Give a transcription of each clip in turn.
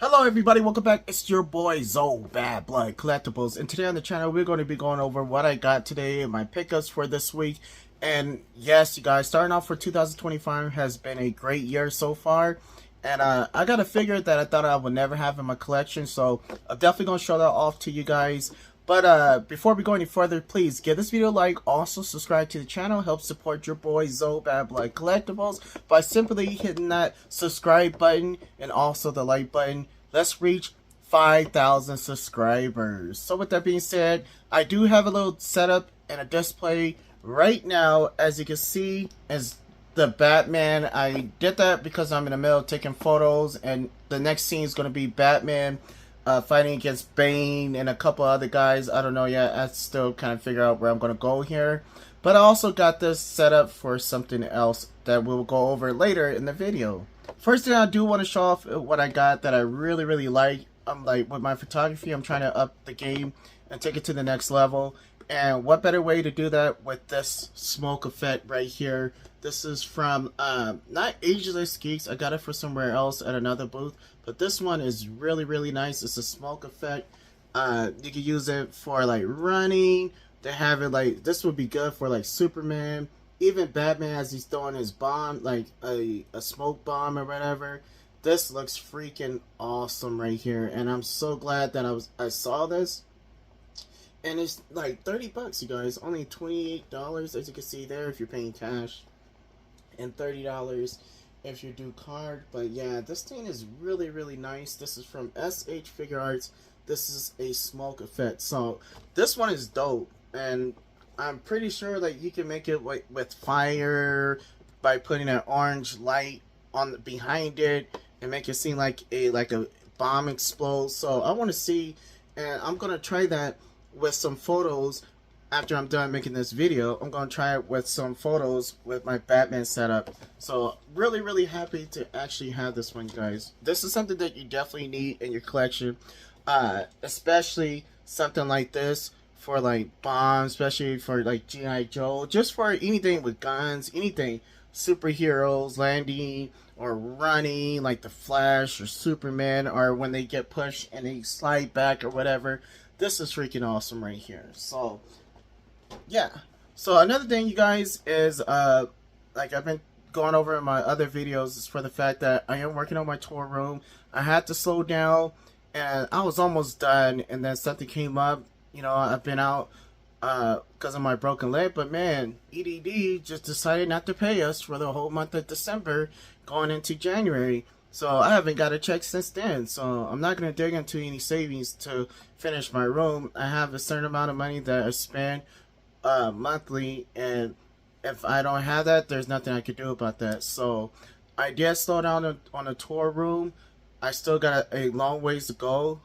Hello everybody, welcome back. It's your boy Zoe Bad Blood Collectibles, and today on the channel we're going to be going over what I got today and my pickups for this week. And yes, you guys, starting off for 2025 has been a great year so far, and I got a figure that I thought I would never have in my collection, so I'm definitely going to show that off to you guys. But before we go any further, please give this video a like. Also subscribe to the channel. Help support your boy Zoe Bad Blood Collectibles by simply hitting that subscribe button and also the like button. Let's reach 5,000 subscribers. So with that being said, I do have a little setup and a display right now. As you can see, is the Batman. I did that because I'm in the middle of taking photos, and the next scene is going to be Batman fighting against Bane and a couple other guys. I don't know yet. I still kind of figure out where I'm going to go here. But I also got this set up for something else that we'll go over later in the video. First thing I do want to show off what I got that I really like. I'm like, with my photography, I'm trying to up the game and take it to the next level. And what better way to do that with this smoke effect right here. This is from not Ageless Geeks. I got it for somewhere else at another booth, but this one is really nice. It's a smoke effect. You can use it for like running. They have it like, this would be good for like Superman, even Batman as he's throwing his bomb, like a smoke bomb or whatever. This looks freaking awesome right here, and I'm so glad that I saw this. And it's like 30 bucks, you guys. Only $28, as you can see there, if you're paying cash, and $30 if you do card. But yeah, this thing is really nice. This is from SH FIGUARTS. This is a smoke effect. So this one is dope, and I'm pretty sure that you can make it with fire by putting an orange light on behind it and make it seem like a bomb explodes. So I want to see, and I'm gonna try that with some photos after I'm done making this video. I'm gonna try it with some photos with my Batman setup. So really happy to actually have this one, guys. This is something that you definitely need in your collection, especially something like this for like bombs, especially for like G.I. Joe, just for anything with guns, anything, superheroes landing or running like the Flash or Superman, or when they get pushed and they slide back or whatever. This is freaking awesome right here. So yeah, so another thing, you guys, is like I've been going over in my other videos, is for the fact that I am working on my tour room. I had to slow down, and I was almost done, and then something came up. You know, I've been out because of my broken leg, but man, EDD just decided not to pay us for the whole month of December going into January. So I haven't got a check since then. So I'm not going to dig into any savings to finish my room. I have a certain amount of money that I spend monthly, and if I don't have that, there's nothing I could do about that. So I did slow down on the tour room. I still got a long ways to go,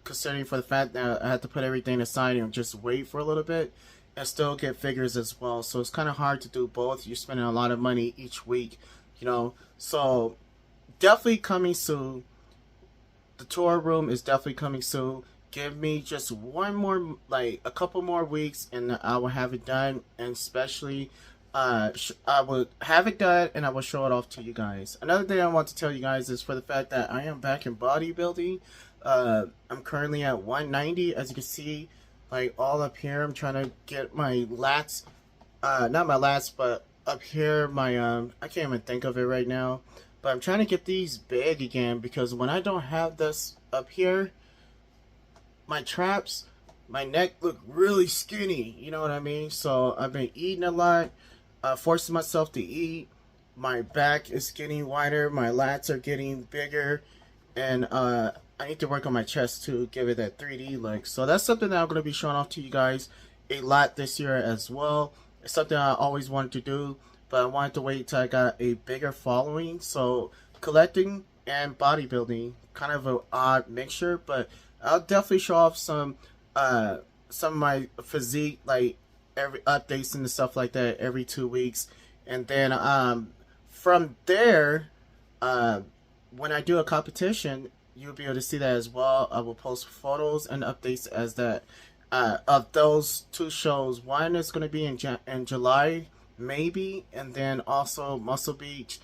considering for the fact that I had to put everything aside and just wait for a little bit and still get figures as well. So it's kind of hard to do both. You're spending a lot of money each week, you know. So definitely coming soon. The tour room is definitely coming soon. Give me just one more, like a couple more weeks, and I will have it done. And especially, I will have it done, and I will show it off to you guys. Another thing I want to tell you guys is for the fact that I am back in bodybuilding. I'm currently at 190, as you can see, like all up here. I'm trying to get my lats, not my lats, but up here, my I can't even think of it right now. But I'm trying to get these big again, because when I don't have this up here, my traps, my neck look really skinny, you know what I mean? So I've been eating a lot, forcing myself to eat. My back is getting wider, my lats are getting bigger, and I need to work on my chest to give it that 3D look. So that's something that I'm going to be showing off to you guys a lot this year as well. It's something I always wanted to do, but I wanted to wait till I got a bigger following. So collecting and bodybuilding, kind of an odd mixture, but I'll definitely show off some of my physique, like every updates and stuff like that every 2 weeks. And then from there, when I do a competition, you'll be able to see that as well. I will post photos and updates as that of those two shows. One is going to be in July, maybe, and then also Muscle Beach,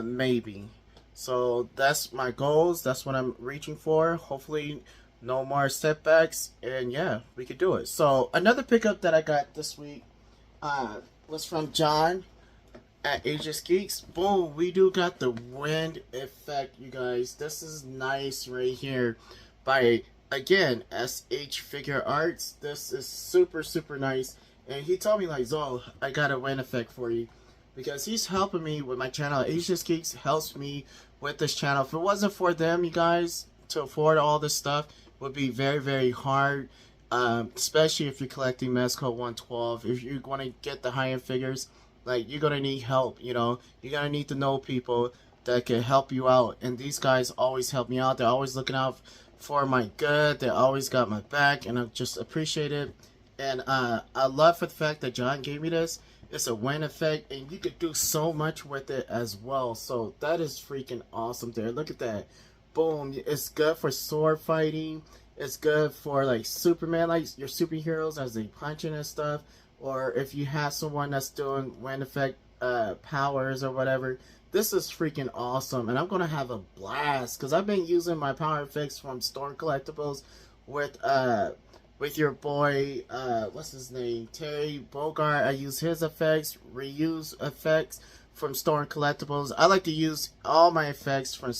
maybe. So that's my goals. That's what I'm reaching for. Hopefully, no more setbacks. And yeah, we could do it. So another pickup that I got this week was from John at Aegis Geeks. Boom, we do got the wind effect, you guys. This is nice right here by, again, SH Figure Arts. This is super, super nice. And he told me, like, Zo, I got a wind effect for you. Because he's helping me with my channel. Aegis Geeks helps me with this channel. If it wasn't for them, you guys, to afford all this stuff, would be very, very hard. Especially if you're collecting Mezco 112. If you want to get the high-end figures, like, you're gonna need help, you know. You're gonna need to know people that can help you out, and these guys always help me out. They're always looking out for my good. They always got my back, and I just appreciate it. And I love for the fact that John gave me this. It's a win effect, and you could do so much with it as well. So that is freaking awesome there. Look at that. Boom. It's good for sword fighting. It's good for, like, Superman, like your superheroes as they punching and stuff. Or if you have someone that's doing wind effect powers or whatever, this is freaking awesome. And I'm going to have a blast because I've been using my power effects from Storm Collectibles with your boy, what's his name, Terry Bogard. I use his effects, reuse effects from Storm Collectibles. I like to use all my effects from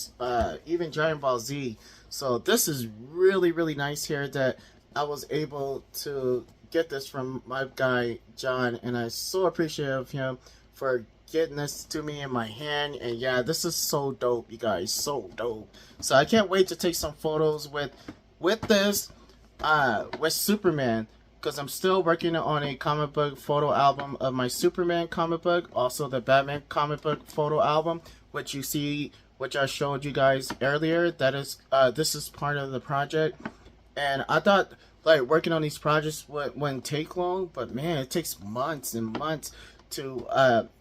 even Dragon Ball Z. So this is really, really nice here that I was able to get this from my guy John, and I'm so appreciative of him for getting this to me in my hand. And yeah, this is so dope, you guys, so dope. So I can't wait to take some photos with this with Superman, because I'm still working on a comic book photo album of my Superman comic book, also the Batman comic book photo album, which you see, which I showed you guys earlier. That is this is part of the project. And I thought, like, working on these projects wouldn't take long, but man, it takes months and months to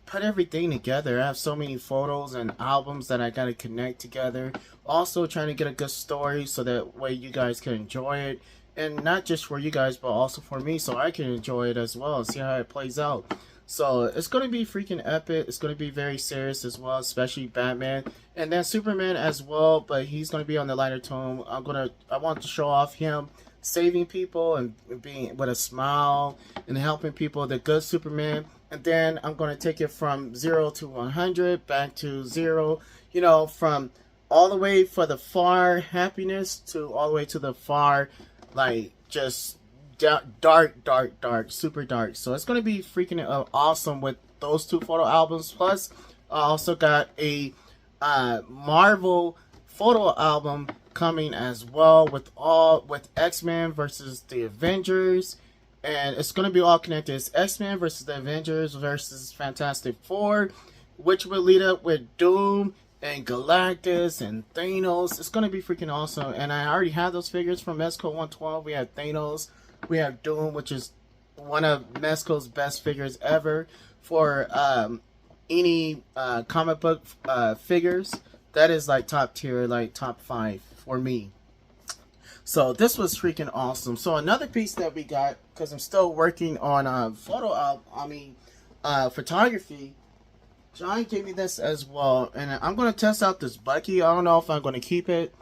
put everything together. I have so many photos and albums that I gotta connect together. Also trying to get a good story so that way you guys can enjoy it, and not just for you guys, but also for me, so I can enjoy it as well, see how it plays out. So it's gonna be freaking epic. It's gonna be very serious as well, especially Batman, and then Superman as well. But he's gonna be on the lighter tone. I want to show off him saving people and being with a smile and helping people, the good Superman. And then I'm going to take it from 0 to 100, back to 0, you know, from all the way for the far happiness to all the way to the far, like, just dark, super dark. So it's going to be freaking awesome with those two photo albums. Plus, I also got a Marvel photo album coming as well with X-Men versus the Avengers, and it's going to be all connected. It's X-Men versus the Avengers versus Fantastic Four, which will lead up with Doom and Galactus and Thanos. It's going to be freaking awesome. And I already have those figures from Mezco 112. We have Thanos, we have Doom, which is one of Mezco's best figures ever for any comic book figures. That is like top tier, like top 5 for me. So this was freaking awesome. So another piece that we got, because I'm still working on photography. John gave me this as well, and I'm gonna test out this Bucky. I don't know if I'm gonna keep it,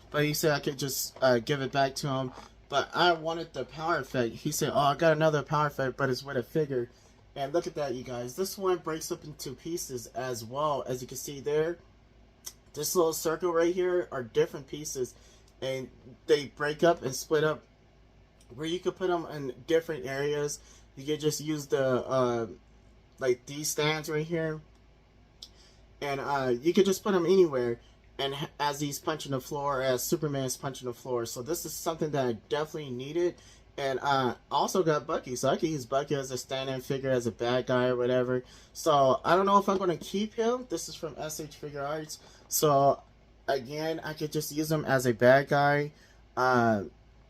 but he said I could just give it back to him. But I wanted the power effect. He said, "Oh, I got another power effect, but it's with a figure." And look at that, you guys. This one breaks up into pieces as well, as you can see there. This little circle right here are different pieces, and they break up and split up where you could put them in different areas. You could just use the like these stands right here, and you could just put them anywhere, and as he's punching the floor, as Superman's punching the floor. So this is something that I definitely needed. And I also got Bucky, so I can use Bucky as a stand-in figure, as a bad guy or whatever. So I don't know if I'm going to keep him. This is from SH Figure Arts. So again, I could just use him as a bad guy,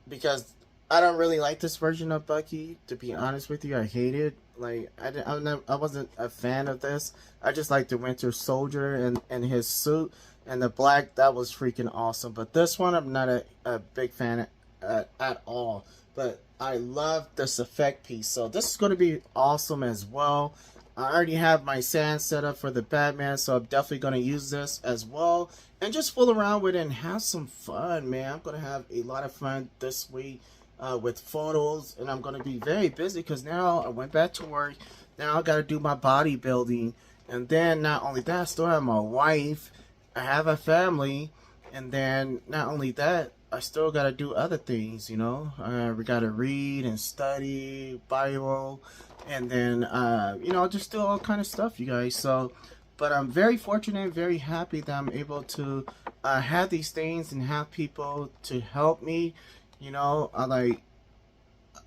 because I don't really like this version of Bucky, to be honest with you. I hate it. Like, I wasn't a fan of this. I just like the Winter Soldier and his suit and the black. That was freaking awesome. But this one, I'm not a big fan at all. But I love this effect piece. So this is going to be awesome as well. I already have my sand set up for the Batman, so I'm definitely going to use this as well. And just fool around with it and have some fun, man. I'm going to have a lot of fun this week with photos. And I'm going to be very busy because now I went back to work. Now I got to do my bodybuilding. And then not only that, I still have my wife. I have a family. And then not only that, I still got to do other things, you know. We got to read and study, Bible, and then, you know, just do all kind of stuff, you guys. So, but I'm very fortunate, very happy that I'm able to have these things and have people to help me, you know. Like,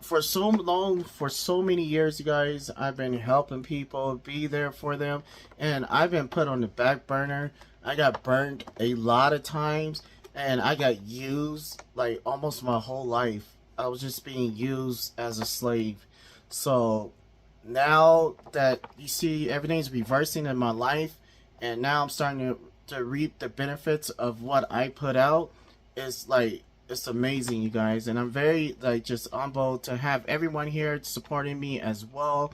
for so long, for so many years, you guys, I've been helping people, be there for them, and I've been put on the back burner. I got burned a lot of times, and I got used like almost my whole life. I was just being used as a slave. So now that you see everything's reversing in my life, and now I'm starting to reap the benefits of what I put out, it's like, it's amazing, you guys. And I'm very like just humbled to have everyone here supporting me as well.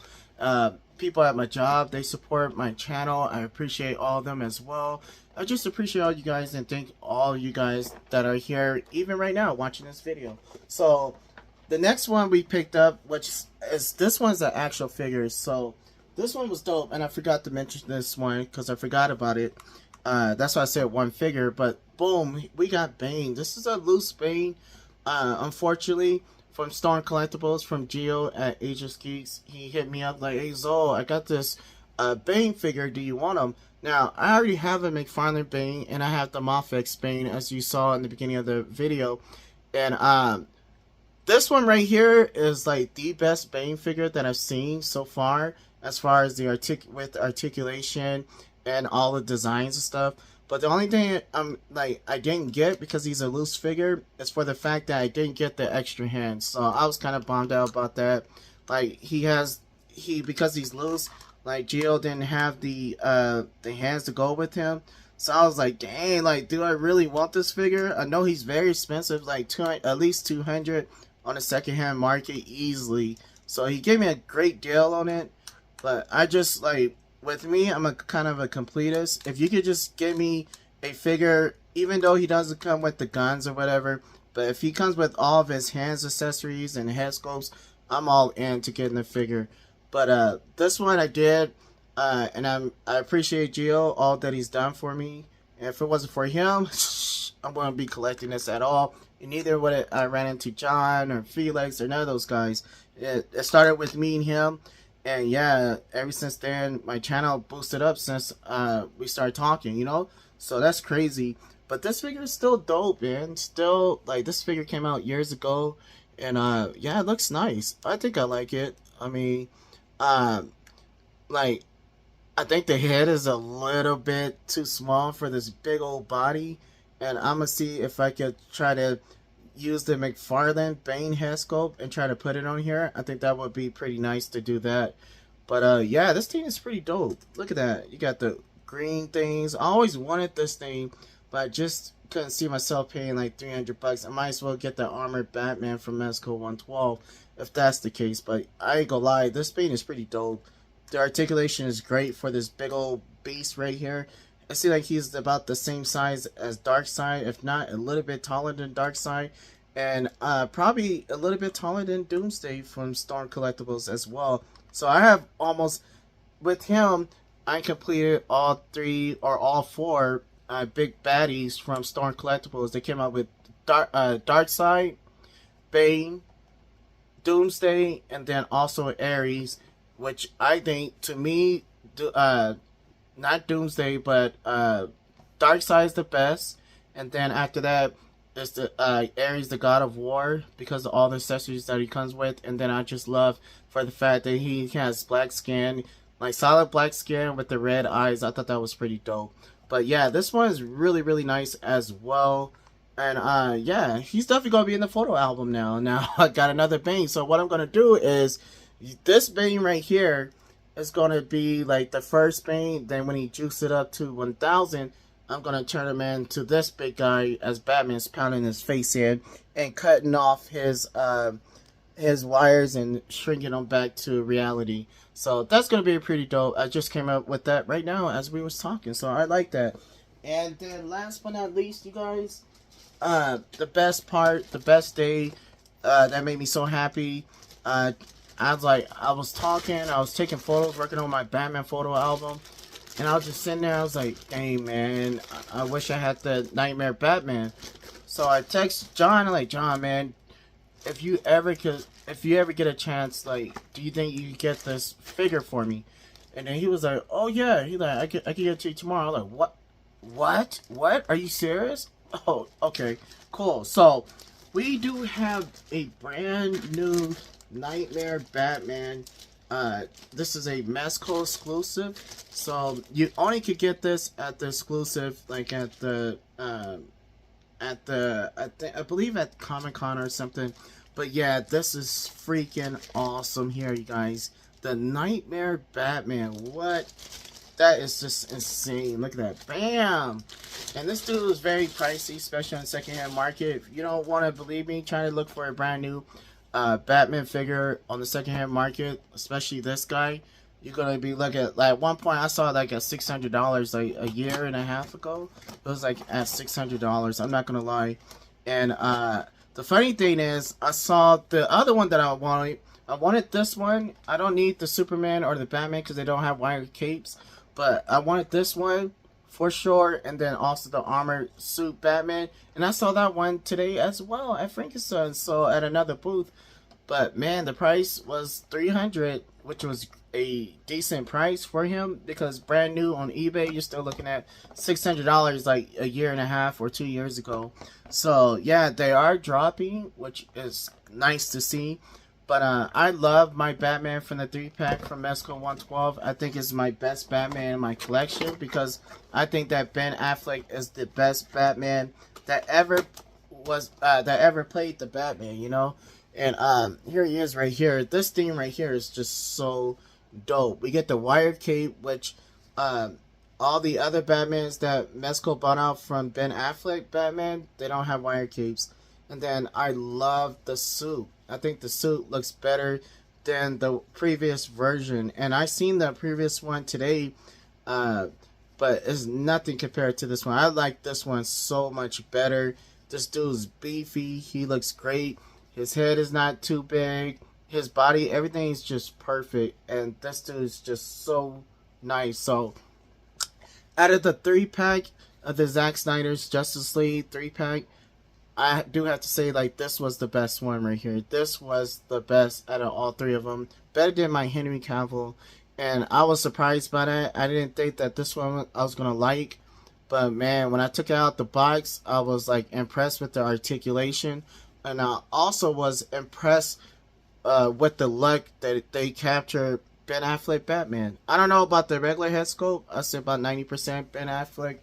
People at my job, they support my channel. I appreciate all of them as well. I just appreciate all you guys and thank all you guys that are here even right now watching this video. So the next one we picked up, which is, this one's the actual figures. So this one was dope, and I forgot to mention this one because I forgot about it. That's why I said one figure, but boom, we got Bane. This is a loose Bane, unfortunately, from Storm Collectibles, from Geo at Aegis Geeks. He hit me up like, hey Zoe, I got this Bane figure, do you want him? Now, I already have a McFarlane Bane, and I have the Mofex Bane, as you saw in the beginning of the video. And this one right here is like the best Bane figure that I've seen so far as the articulation and all the designs and stuff. But the only thing I didn't get, because he's a loose figure, is for the fact that I didn't get the extra hands. So I was kind of bummed out about that. Like, because he's loose, like Geo didn't have the hands to go with him. So I was like, dang, like, do I really want this figure? I know he's very expensive, like at least 200 on the secondhand market easily. So he gave me a great deal on it. But I just, like, with me, I'm a kind of a completist. If you could just give me a figure, even though he doesn't come with the guns or whatever, but if he comes with all of his hands accessories and head sculpts, I'm all in to getting the figure. But this one I did, and I appreciate Geo, all that he's done for me. And if it wasn't for him, I wouldn't be collecting this at all. And neither would I ran into John or Felix or none of those guys. It started with me and him. And yeah, ever since then, my channel boosted up since we started talking, you know? So that's crazy. But this figure is still dope, man. Still, like, this figure came out years ago. And yeah, it looks nice. I think I like it. I mean, like, I think the head is a little bit too small for this big old body. And I'm going to see if I could try to use the McFarlane Bane head sculpt and try to put it on here. I think that would be pretty nice to do that. But yeah, this thing is pretty dope. Look at that. You got the green things. I always wanted this thing, but I just couldn't see myself paying like 300 bucks. I might as well get the armored Batman from Mexico 112 if that's the case. But I ain't gonna lie, this Bane is pretty dope. The articulation is great for this big old beast right here. I see like he's about the same size as Darkseid, if not a little bit taller than Darkseid, and probably a little bit taller than Doomsday from Storm Collectibles as well. So I have almost, with him, I completed all three or all four big baddies from Storm Collectibles. They came out with Darkseid, Bane, Doomsday, and then also Ares, which I think, to me, not Doomsday, but Darkseid is the best. And then after that, it's the Ares, the God of War, because of all the accessories that he comes with. And then I just love for the fact that he has black skin, like solid black skin with the red eyes. I thought that was pretty dope. But yeah, this one is really, really nice as well. And yeah, he's definitely going to be in the photo album now. Now I got another Bane. So what I'm going to do is, this Bane right here is going to be like the first Bane. Then when he jukes it up to 1000, I'm going to turn him into this big guy as Batman's pounding his face in and cutting off his his wires and shrinking them back to reality. So that's gonna be pretty dope. I just came up with that right now as we was talking, so I like that. And then last but not least, you guys, the best part, the best day, that made me so happy. I was talking, I was taking photos, working on my Batman photo album, and I was just sitting there. I was like, dang man, I wish I had the Nightmare Batman. So I text John, I'm like, John, man, if you ever get a chance, like, do you think you could get this figure for me? And then he was like, oh yeah, he like, I could get it to you tomorrow. I'm like, what? Are you serious? Oh, okay, cool. So we do have a brand new Nightmare Batman. This is a Mezco exclusive, so you only could get this at the exclusive, like at the I believe at Comic Con or something. But yeah, this is freaking awesome here, you guys. The Nightmare Batman. What? That is just insane. Look at that. Bam! And this dude is very pricey, especially on the secondhand market. If you don't want to believe me, try to look for a brand new Batman figure on the secondhand market, especially this guy. You're gonna be looking at, like, at one point I saw like at $600 like a year and a half ago. It was like at $600. I'm not gonna lie. And the funny thing is, I saw the other one that I wanted. I wanted this one. I don't need the Superman or the Batman because they don't have wired capes. But I wanted this one for sure, and then also the armored suit Batman. And I saw that one today as well at Frankenstein, so at another booth. But man, the price was $300, which was a decent price for him because brand new on eBay, you're still looking at $600 like a year and a half or 2 years ago. So yeah, they are dropping, which is nice to see. But I love my Batman from the 3-pack from Mezco 112. I think it's my best Batman in my collection because I think that Ben Affleck is the best Batman that ever played the Batman, you know? And here he is right here. This thing right here is just so dope. We get the wired cape, which all the other Batmans that Mezco bought out from Ben Affleck Batman, they don't have wired capes. And then I love the suit. I think the suit looks better than the previous version. And I seen the previous one today, but it's nothing compared to this one. I like this one so much better. This dude's beefy. He looks great. His head is not too big. His body, everything is just perfect. And this dude is just so nice. So, out of the 3-pack of the Zack Snyder's Justice League 3-pack, I do have to say, like, this was the best one right here. This was the best out of all 3 of them. Better than my Henry Cavill. And I was surprised by that. I didn't think that this one I was going to like. But, man, when I took it out the box, I was, like, impressed with the articulation. And I also was impressed with the look that they captured Ben Affleck Batman. I don't know about the regular head sculpt. I say about 90% Ben Affleck.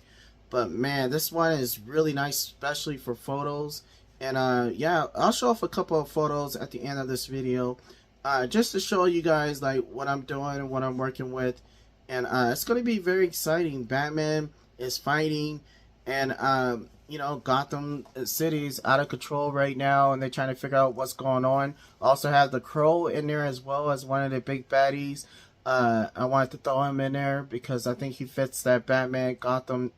But man, this one is really nice, especially for photos. And yeah, I'll show off a couple of photos at the end of this video, just to show you guys like what I'm doing and what I'm working with. And it's going to be very exciting. Batman is fighting, and you know, Gotham City is out of control right now, and they're trying to figure out what's going on. Also have the Crow in there as well as one of the big baddies. I wanted to throw him in there because I think he fits that Batman Gotham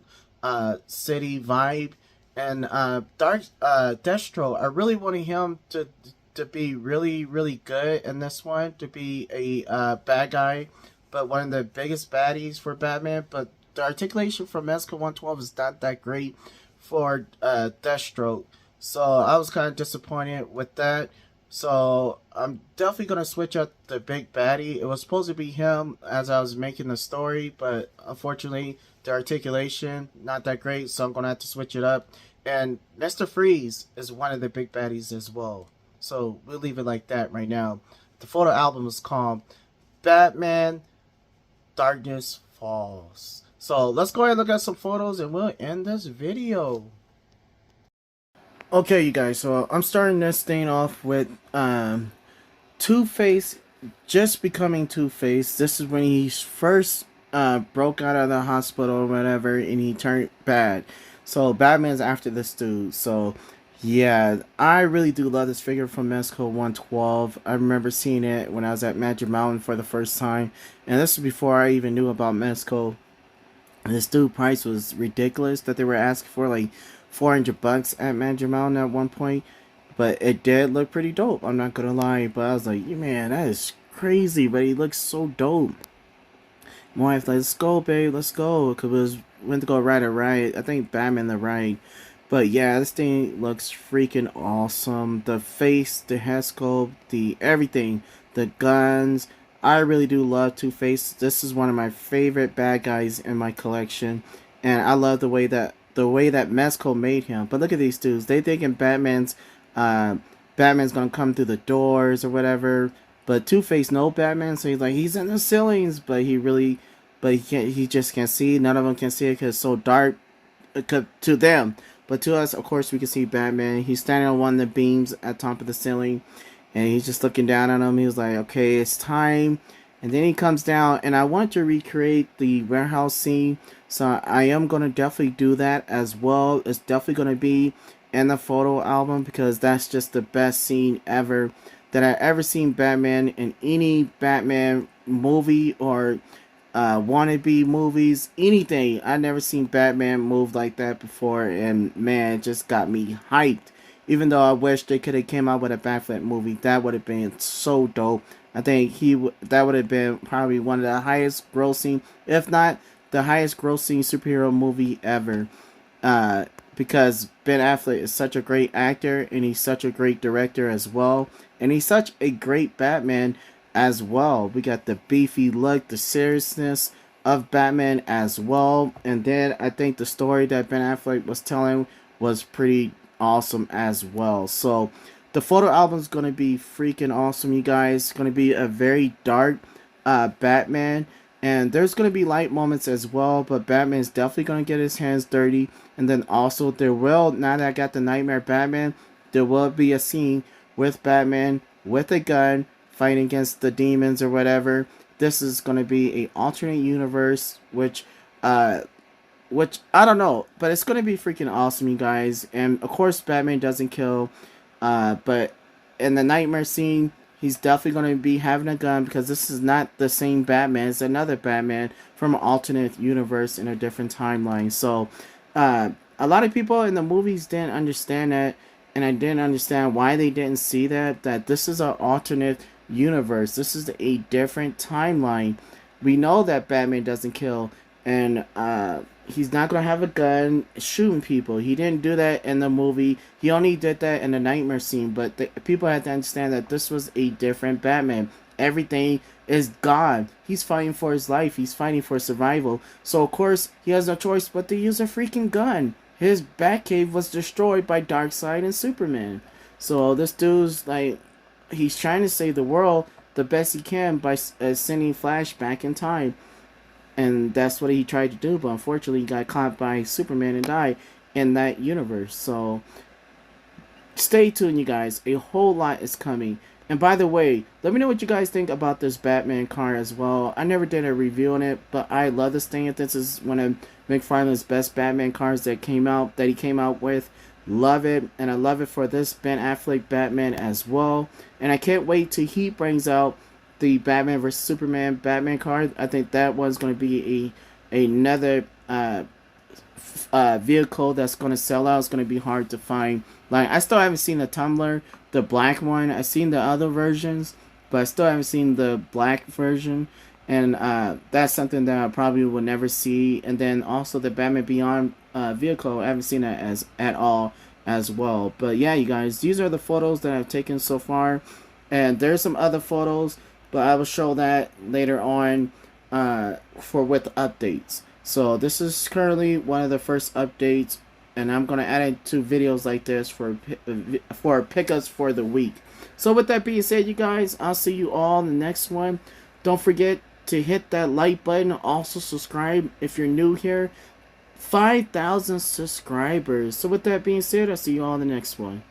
City vibe. And Destro, I really wanted him to be really good in this one, to be a bad guy, but one of the biggest baddies for Batman. But the articulation from Mezco 112 is not that great for Deathstroke, so I was kind of disappointed with that. So I'm definitely gonna switch up the big baddie. It was supposed to be him as I was making the story, but unfortunately the articulation not that great, so I'm gonna have to switch it up. And Mr. Freeze is one of the big baddies as well, so we'll leave it like that right now. The photo album is called Batman Darkness Falls. So let's go ahead and look at some photos and we'll end this video. Okay, you guys, so I'm starting this thing off with Two-Face just becoming Two-Face. This is when he first broke out of the hospital or whatever, and he turned bad. So Batman's after this dude. So Yeah, I really do love this figure from Mexico 112. I remember seeing it when I was at Magic Mountain for the first time, and this was before I even knew about Mexico. And this dude price was ridiculous that they were asking for like $400 at Magic Mountain at one point, but it did look pretty dope. I'm not gonna lie, but I was like, yeah, man, that is crazy, but he looks so dope. My wife like, let's go, babe, let's go, cause it was went to go ride a ride. I think Batman the ride. But yeah, this thing looks freaking awesome. The face, the head sculpt, the everything, the guns. I really do love Two-Face. This is one of my favorite bad guys in my collection, and I love the way that Mezco made him. But look at these dudes. They thinking uh, Batman's gonna come through the doors or whatever. But Two-Face know Batman, so he's like he's in the ceilings, but he can't. He just can't see. None of them can see it because it's so dark to them. But to us, of course, we can see Batman. He's standing on one of the beams at top of the ceiling, and he's just looking down on him. He was like, okay, it's time. And then he comes down, and I want to recreate the warehouse scene, so I am going to definitely do that as well. It's definitely going to be in the photo album, because that's just the best scene ever that I ever seen Batman in any Batman movie or wannabe movies, anything. I never seen Batman move like that before, and man, it just got me hyped. Even though I wish they could have came out with a Batfleck movie, that would have been so dope. I think that would have been probably one of the highest grossing, if not the highest grossing superhero movie ever. Because Ben Affleck is such a great actor, and he's such a great director as well, and he's such a great Batman as well. We got the beefy look, the seriousness of Batman as well, and then I think the story that Ben Affleck was telling was pretty awesome as well. So the photo album is going to be freaking awesome, you guys. It's going to be a very dark Batman, and there's going to be light moments as well, but Batman is definitely going to get his hands dirty. And then also there will, now that I got the Nightmare Batman, there will be a scene with Batman with a gun fighting against the demons or whatever. This is going to be a alternate universe, which I don't know, but it's going to be freaking awesome, you guys. And of course Batman doesn't kill, but in the nightmare scene, he's definitely going to be having a gun, because this is not the same Batman. It's another Batman from an alternate universe in a different timeline. So a lot of people in the movies didn't understand that, and I didn't understand why they didn't see that this is an alternate universe. This is a different timeline. We know that Batman doesn't kill, and he's not gonna have a gun shooting people. He didn't do that in the movie. He only did that in the nightmare scene. But people had to understand that this was a different Batman. Everything is gone. He's fighting for his life. He's fighting for survival. So of course he has no choice but to use a freaking gun. His Batcave was destroyed by Darkseid and Superman. So this dude's like, he's trying to save the world the best he can by sending Flash back in time. And that's what he tried to do, but unfortunately he got caught by Superman and died in that universe. So stay tuned, you guys. A whole lot is coming. And by the way, let me know what you guys think about this Batman car as well. I never did a review on it, but I love this thing. This is one of McFarlane's best Batman cars that he came out with. Love it, and I love it for this Ben Affleck Batman as well. And I can't wait till he brings out the Batman vs Superman Batman card. I think that one's going to be another vehicle that's going to sell out. It's going to be hard to find. Like, I still haven't seen the Tumbler, the black one. I've seen the other versions, but I still haven't seen the black version. And that's something that I probably will never see. And then also the Batman Beyond vehicle, I haven't seen that at all as well. But yeah, you guys, these are the photos that I've taken so far. And there's some other photos, but I will show that later on with updates. So this is currently one of the first updates, and I'm going to add it to videos like this for pickups for the week. So with that being said, you guys, I'll see you all in the next one. Don't forget to hit that like button. Also subscribe if you're new here. 5,000 subscribers. So with that being said, I'll see you all in the next one.